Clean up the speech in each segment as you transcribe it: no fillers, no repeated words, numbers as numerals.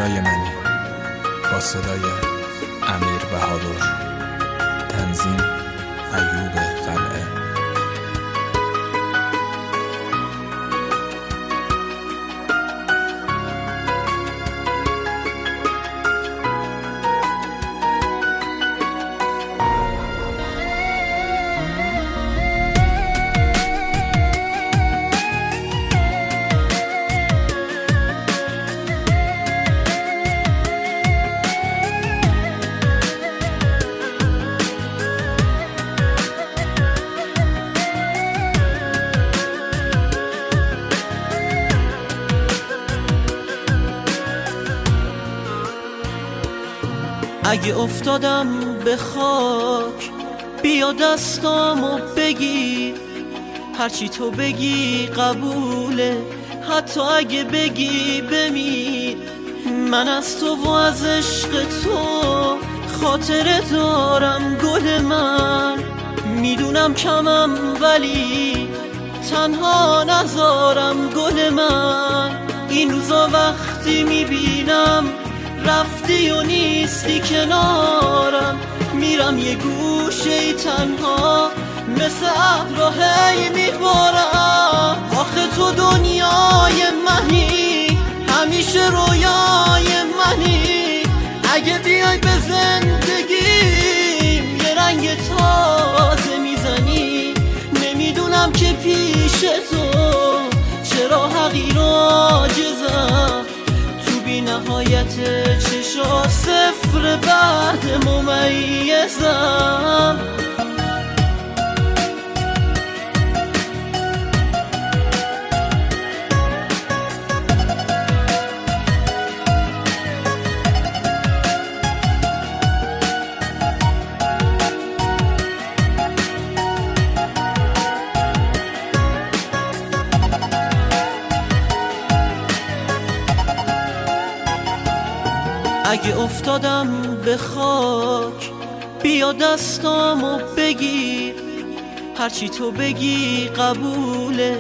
دنیای منی با صدای امیر بهادر، تنظیم ایوب قلعه. اگه افتادم به خاک بیا دستامو بگیر، هرچی تو بگی قبوله، حتی اگه بگی بمیر. من از تو و از عشق تو خاطره دارم گل من، میدونم کمم ولی تنها نذارم گل من. این روزا وقتی میبینم رفتی و نیستی کنارم، میرم یه گوشه تنها مثل ابرا هی میبارم. آخه تو دنیای منی، همیشه رویای منی، اگه بیای به زندگیم یه رنگ تازه میزنی. نمیدونم که پیش تو چرا حقیر و عاجزم، بی نهایت چشا صفر بعد ممیزم. اگه افتادم به خاک بیا دستامو بگیر، هرچی تو بگی قبوله،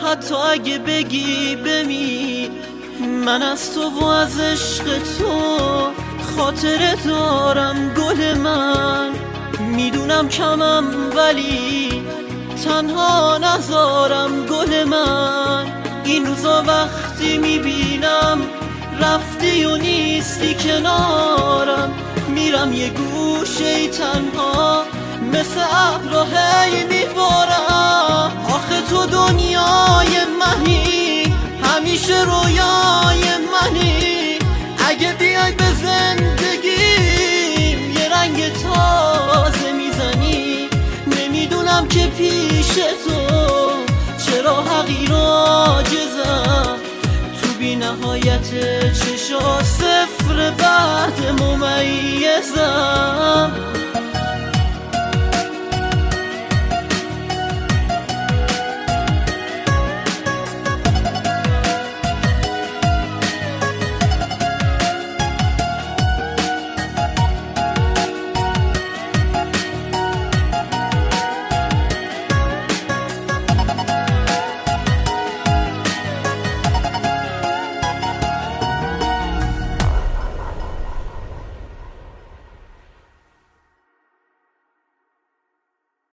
حتی اگه بگی بمیر. من از تو و از عشق تو خاطره دارم گل من، میدونم کمم ولی تنها نذارم گل من. این روزا وقتی میبینم رفتی و نیستی کنارم، میرم یه گوشه تنها مثل ابرا هی میبارم. آخه تو دنیای منی، همیشه رویای منی، اگه بیای به زندگیم یه رنگ تازه میزنی. نمیدونم که پیش تو چرا حقیر و عاجزم، بی نهایت چشا صفر بعد ممیزم.